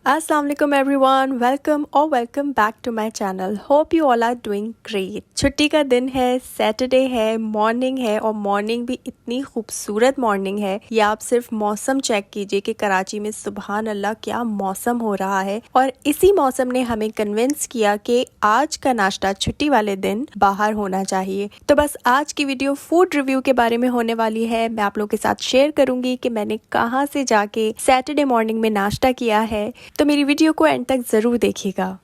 Assalamu alaikum everyone, welcome back to my channel. Hope you all are doing great. छुट्टी का दिन है, Saturday है, मॉर्निंग है और मॉर्निंग भी इतनी खूबसूरत मॉर्निंग है। ये आप सिर्फ मौसम चेक कीजिए कि कराची में सुबहान अल्लाह क्या मौसम हो रहा है। और इसी मौसम ने हमें कन्विंस किया कि आज का नाश्ता छुट्टी वाले दिन बाहर होना चाहिए। तो बस आज की वीडियो फूड रिव्यू के बारे में होने वाली है। मैं आप लोगों के साथ शेयर करूंगी कि मैंने कहाँ से जाके सैटरडे मॉर्निंग में नाश्ता किया है। तो मेरी वीडियो को एंड तक ज़रूर देखिएगा।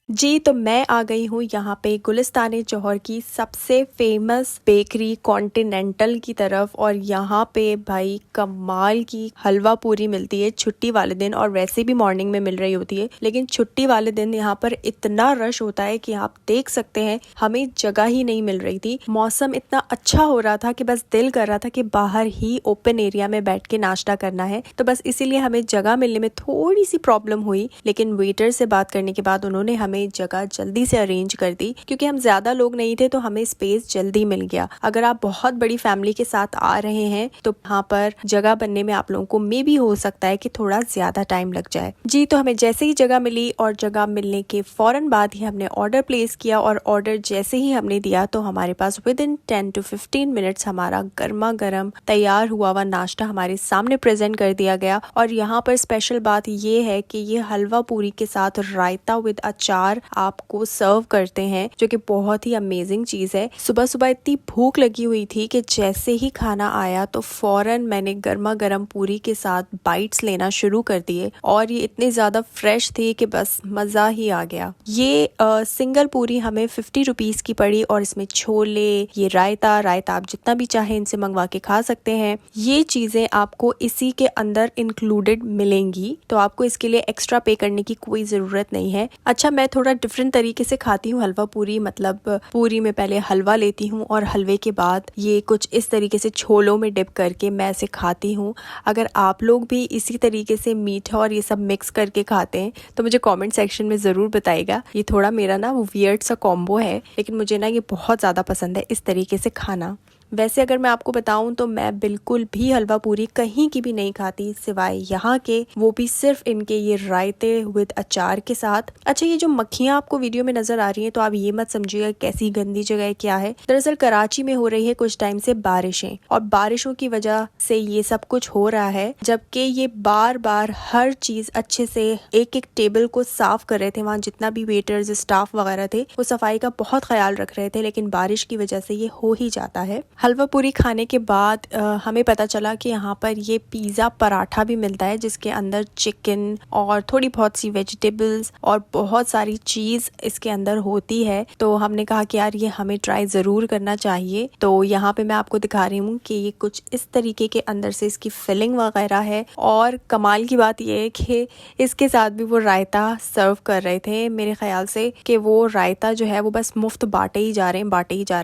जी तो मैं आ गई हूँ यहाँ पे गुलिस्तान जौहर की सबसे फेमस बेकरी कॉन्टिनेंटल की तरफ। और यहाँ पे भाई कमाल की हलवा पूरी मिलती है छुट्टी वाले दिन, और वैसे भी मॉर्निंग में मिल रही होती है, लेकिन छुट्टी वाले दिन यहाँ पर इतना रश होता है कि आप देख सकते हैं हमें जगह ही नहीं मिल रही थी। मौसम इतना अच्छा हो रहा था कि बस दिल कर रहा था कि बाहर ही ओपन एरिया में बैठ के नाश्ता करना है। तो बस इसीलिए हमें जगह मिलने में थोड़ी सी प्रॉब्लम हुई, लेकिन वेटर से बात करने के बाद उन्होंने हमें जगह जल्दी से अरेंज कर दी। क्योंकि हम ज्यादा लोग नहीं थे तो हमें स्पेस जल्दी मिल गया। अगर आप बहुत बड़ी फैमिली के साथ आ रहे हैं तो यहाँ पर जगह बनने में आप लोगों को मे भी हो सकता है कि थोड़ा ज्यादा टाइम लग जाए। जी तो हमें जैसे ही जगह मिली और जगह मिलने के फौरन बाद ही हमने ऑर्डर प्लेस किया, और ऑर्डर जैसे ही हमने दिया तो हमारे पास विद इन 10 to 15 मिनट्स हमारा गर्मा गर्म तैयार हुआ हुआ नाश्ता हमारे सामने प्रेजेंट कर दिया गया। और यहाँ पर स्पेशल बात ये है कि ये हलवा पूरी के साथ रायता विद अचार आपको सर्व करते हैं, जो कि बहुत ही अमेजिंग चीज है। सुबह सुबह इतनी भूख लगी हुई थी कि जैसे ही खाना आया तो फौरन मैंने गर्मा गर्म पूरी के साथ बाइट्स लेना शुरू कर दिए, और ये इतनी ज्यादा फ्रेश थी कि बस मजा ही आ गया। ये सिंगल पूरी हमें 50 रुपीज की पड़ी, और इसमें छोले, ये रायता आप जितना भी चाहे इनसे मंगवा के खा सकते हैं। ये चीजें आपको इसी के अंदर इंक्लूडेड मिलेंगी, तो आपको इसके लिए एक्स्ट्रा पे करने की कोई जरूरत नहीं है। अच्छा, मैं थोड़ा डिफरेंट तरीके से खाती हूँ हलवा पूरी। मतलब पूरी में पहले हलवा लेती हूँ और हलवे के बाद ये कुछ इस तरीके से छोलों में डिप करके मैं इसे खाती हूँ। अगर आप लोग भी इसी तरीके से मीठा और ये सब मिक्स करके खाते हैं तो मुझे कमेंट सेक्शन में ज़रूर बताइएगा। ये थोड़ा मेरा ना वो वियर्ड सा कॉम्बो है, लेकिन मुझे ना ये बहुत ज़्यादा पसंद है इस तरीके से खाना। वैसे अगर मैं आपको बताऊं तो मैं बिल्कुल भी हलवा पूरी कहीं की भी नहीं खाती सिवाय यहाँ के, वो भी सिर्फ इनके ये रायते विद अचार के साथ। अच्छा, ये जो मक्खियाँ आपको वीडियो में नजर आ रही हैं तो आप ये मत समझिएगा कैसी गंदी जगह क्या है। दरअसल कराची में हो रही है कुछ टाइम से बारिशें, और बारिशों की वजह से ये सब कुछ हो रहा है। जबकि ये बार बार हर चीज अच्छे से एक एक टेबल को साफ कर रहे थे, वहाँ जितना भी वेटर्स स्टाफ वगैरह थे वो सफाई का बहुत ख्याल रख रहे थे, लेकिन बारिश की वजह से ये हो ही जाता है। हलवा पूरी खाने के बाद हमें पता चला कि यहाँ पर ये पिज़्ज़ा पराठा भी मिलता है, जिसके अंदर चिकन और थोड़ी बहुत सी वेजिटेबल्स और बहुत सारी चीज़ इसके अंदर होती है। तो हमने कहा कि यार ये हमें ट्राई ज़रूर करना चाहिए। तो यहाँ पे मैं आपको दिखा रही हूँ कि ये कुछ इस तरीके के अंदर से इसकी फिलिंग वगैरह है, और कमाल की बात ये है कि इसके साथ भी वो रायता सर्व कर रहे थे। मेरे ख्याल से कि वो रायता जो है वो बस मुफ्त बांटे ही जा रहे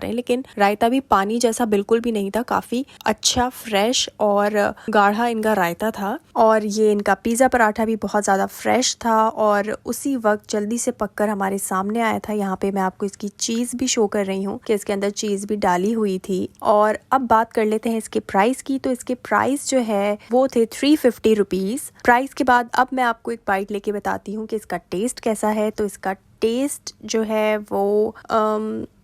हैं, लेकिन रायता भी पानी जैसा बिल्कुल भी नहीं था। काफी अच्छा फ्रेश और गाढ़ा इनका रायता था, और ये इनका पिज़्ज़ा पराठा भी बहुत ज़्यादा फ्रेश था और उसी वक्त जल्दी से पककर हमारे सामने आया था। यहाँ पे मैं आपको इसकी चीज़ भी शो कर रही हूँ कि इसके अंदर चीज़ भी डाली हुई थी। और अब बात कर लेते हैं इसके प्राइस की। तो इसके प्राइस जो है वो थे 350 रुपीज़। प्राइस के बाद अब मैं आपको एक बाइट लेके बताती हूँ कि इसका टेस्ट कैसा है। तो इसका टेस्ट जो है वो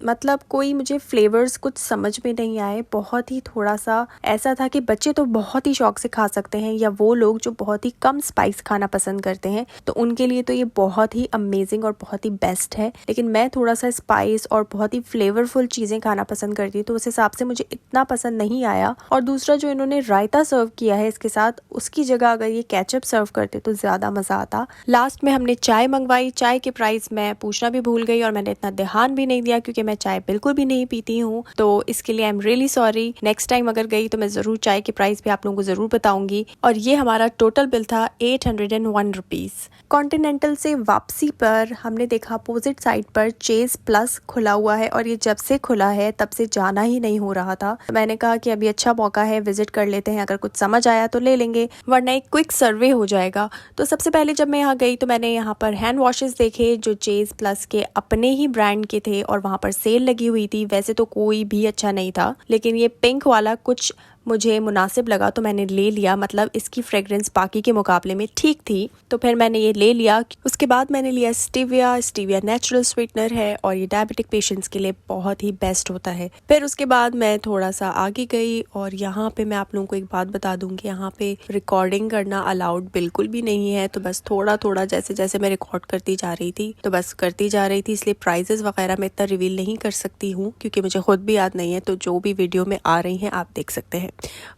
मतलब कोई मुझे फ्लेवर्स कुछ समझ में नहीं आए। बहुत ही थोड़ा सा ऐसा था कि बच्चे तो बहुत ही शौक से खा सकते हैं, या वो लोग जो बहुत ही कम स्पाइस खाना पसंद करते हैं तो उनके लिए तो ये बहुत ही अमेजिंग और बहुत ही बेस्ट है। लेकिन मैं थोड़ा सा स्पाइस और बहुत ही फ्लेवरफुल चीज़ें खाना पसंद करती हूँ, तो उस हिसाब से मुझे इतना पसंद नहीं आया। और दूसरा जो इन्होंने रायता सर्व किया है इसके साथ, उसकी जगह अगर ये केचप सर्व करते तो ज़्यादा मज़ा आता। लास्ट में हमने चाय मंगवाई। चाय के प्राइस मैं पूछना भी भूल गई और मैंने इतना ध्यान भी नहीं दिया, क्योंकि मैं चाय बिल्कुल भी नहीं पीती हूँ। तो इसके लिए I am really sorry. Next time अगर गई तो मैं जरूर चाय के प्राइस भी आप लोगों को जरूर बताऊंगी। और ये हमारा टोटल बिल था 801 रुपीज। कॉन्टिनेंटल से वापसी पर हमने देखा अपोजिट साइड पर चेज प्लस खुला हुआ है, और ये जब से खुला है तब से जाना ही नहीं हो रहा था। मैंने कहा कि अभी अच्छा मौका है, विजिट कर लेते हैं, अगर कुछ समझ आया तो ले लेंगे, वरना एक क्विक सर्वे हो जाएगा। तो सबसे पहले जब मैं यहाँ गई तो मैंने यहाँ पर हैंड वॉशेस देखे जो चेज फेस प्लस के अपने ही ब्रांड के थे और वहाँ पर सेल लगी हुई थी। वैसे तो कोई भी अच्छा नहीं था, लेकिन ये पिंक वाला कुछ मुझे मुनासिब लगा तो मैंने ले लिया। मतलब इसकी फ्रेग्रेंस बाकी के मुकाबले में ठीक थी, तो फिर मैंने ये ले लिया। उसके बाद मैंने लिया स्टीविया नेचुरल स्वीटनर है और ये डायबिटिक पेशेंट्स के लिए बहुत ही बेस्ट होता है। फिर उसके बाद मैं थोड़ा सा आगे गई और यहाँ पे मैं आप लोगों को एक बात बता दूंगी, यहाँ पे रिकॉर्डिंग करना अलाउड बिल्कुल भी नहीं है। तो बस थोड़ा थोड़ा जैसे जैसे मैं रिकॉर्ड करती जा रही थी तो बस करती जा रही थी, इसलिए प्राइजेस वगैरह मैं इतना रिवील नहीं कर सकती हूँ क्योंकि मुझे खुद भी याद नहीं है। तो जो भी वीडियो में आ रही हैं आप देख सकते हैं।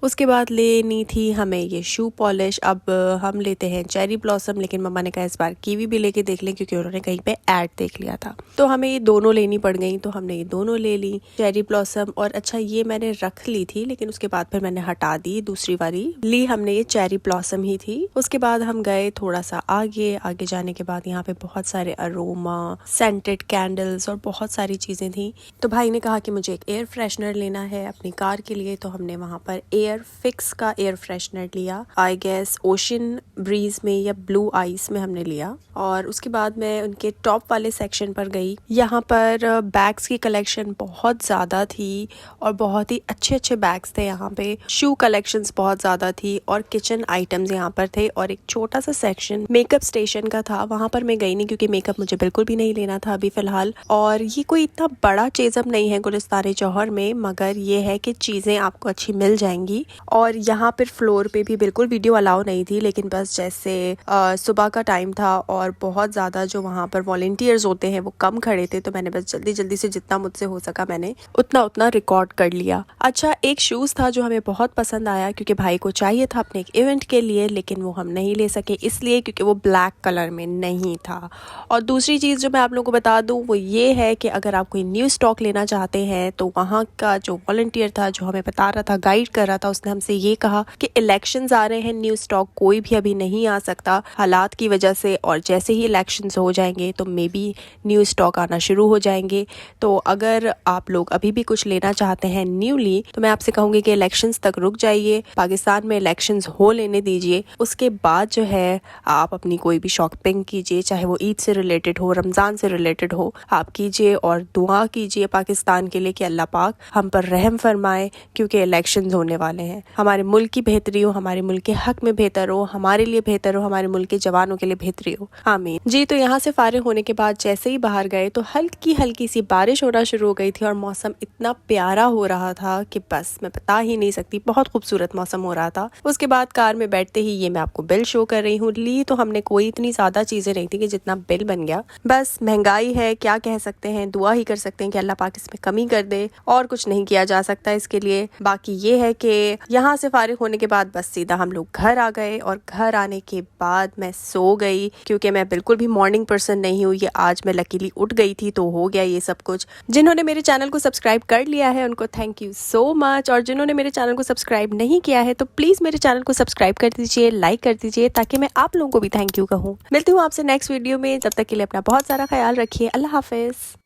उसके बाद लेनी थी हमें ये शू पॉलिश। अब हम लेते हैं चेरी ब्लॉसम, लेकिन मम्मा ने कहा इस बार कीवी भी लेके देख लें क्योंकि उन्होंने कहीं पे ऐड देख लिया था। तो हमें ये दोनों लेनी पड़ गई, तो हमने ये दोनों ले ली, चेरी ब्लॉसम। और अच्छा ये मैंने रख ली थी लेकिन उसके बाद फिर मैंने हटा दी, दूसरी वाली ली हमने, ये चेरी ब्लॉसम ही थी। उसके बाद हम गए थोड़ा सा आगे जाने के बाद यहाँ पे बहुत सारे अरोमा सेंटेड कैंडल्स और बहुत सारी चीजें थी। तो भाई ने कहा कि मुझे एक एयर फ्रेशनर लेना है अपनी कार के लिए, तो हमने वहाँ पर एयर फिक्स का एयर फ्रेशनर लिया। आई गेस ओशन ब्रीज में या ब्लू आइस में हमने लिया। और उसके बाद मैं उनके टॉप वाले सेक्शन पर गई। यहाँ पर बैग्स की कलेक्शन बहुत ज़्यादा थी और बहुत ही अच्छे अच्छे बैग्स थे। यहाँ पे शू कलेक्शंस बहुत ज़्यादा थी और किचन आइटम्स यहाँ पर थे। और एक छोटा सा सेक्शन मेकअप स्टेशन का था, वहाँ पर मैं गई नहीं क्योंकि मेकअप मुझे बिल्कुल भी नहीं लेना था अभी फ़िलहाल। और ये कोई इतना बड़ा चेज़अप नहीं है गुलिस्तान जौहर में, मगर ये है कि चीज़ें आपको अच्छी मिल जाएंगी। और यहाँ पर फ्लोर पे भी बिल्कुल वीडियो अलाउ नहीं थी, लेकिन बस जैसे सुबह का टाइम था और बहुत ज़्यादा जो वहाँ पर वॉलंटियर्स होते हैं वो कम खड़े थे, तो मैंने बस जल्दी जल्दी से जितना मुझसे हो सका मैंने उतना रिकॉर्ड कर लिया। अच्छा एक शूज़ था जो हमें बहुत पसंद आया क्योंकि भाई को चाहिए था अपने एक इवेंट के लिए, लेकिन वो हम नहीं ले सके इसलिए क्योंकि वो ब्लैक कलर में नहीं था। और दूसरी चीज़ जो मैं आप लोगों को बता दूँ वो ये है कि अगर आप कोई न्यू स्टॉक लेना चाहते हैं तो वहाँ का जो वॉलंटियर था जो हमें बता रहा था, गाइड कर रहा था, उसने हमसे ये कहा कि इलेक्शंस आ रहे हैं, न्यू स्टॉक कोई भी अभी नहीं आ सकता हालात की वजह से, और जैसे ही इलेक्शंस हो जाएंगे तो मे बी न्यू स्टॉक आना शुरू हो जाएंगे। तो अगर आप लोग अभी भी कुछ लेना चाहते हैं न्यूली तो मैं आपसे कहूँगी कि इलेक्शंस तक रुक जाइए, पाकिस्तान में इलेक्शंस हो लेने दीजिए, उसके बाद जो है आप अपनी कोई भी शॉपिंग कीजिए, चाहे वो ईद से रिलेटेड हो, रमज़ान से रिलेटेड हो, आप कीजिए और दुआ कीजिए पाकिस्तान के लिए कि अल्लाह पाक हम पर रहम फरमाए क्योंकि इलेक्शंस होने वाले हैं। हमारे मुल्क की बेहतरी हो, हमारे मुल्क के हक में बेहतर हो, हमारे लिए बेहतर हो, हमारे मुल्क के जवानों के लिए बेहतरी हो, आमीन जी। तो यहाँ से फारिग होने के बाद जैसे ही बाहर गए तो हल्की हल्की सी बारिश होना शुरू हो गई थी और मौसम इतना प्यारा हो रहा था कि बस मैं बता ही नहीं सकती, बहुत खूबसूरत मौसम हो रहा था। उसके बाद कार में बैठते ही ये मैं आपको बिल शो कर रही हूँ। ली तो हमने कोई इतनी ज्यादा चीजें नहीं थी कि जितना बिल बन गया, बस महंगाई है, क्या कह सकते हैं, दुआ ही कर सकते हैं कि अल्लाह पाक इसमें कमी कर दे, और कुछ नहीं किया जा सकता इसके लिए। बाकी ये है कि यहाँ से फारिग होने के बाद बस सीधा हम लोग घर आ गए और घर आने के बाद मैं सो गई क्योंकि मैं बिल्कुल भी मॉर्निंग पर्सन नहीं हूँ। ये आज मैं लकीली उठ गई थी तो हो गया ये सब कुछ। जिन्होंने मेरे चैनल को सब्सक्राइब कर लिया है उनको थैंक यू सो मच, और जिन्होंने मेरे चैनल को सब्सक्राइब नहीं किया है तो प्लीज मेरे चैनल को सब्सक्राइब कर दीजिए, लाइक कर दीजिए ताकि मैं आप लोगों को भी थैंक यू कहूँ। मिलती हूँ आपसे नेक्स्ट वीडियो में, जब तक के लिए अपना बहुत सारा ख्याल रखिए। अल्लाह हाफिज।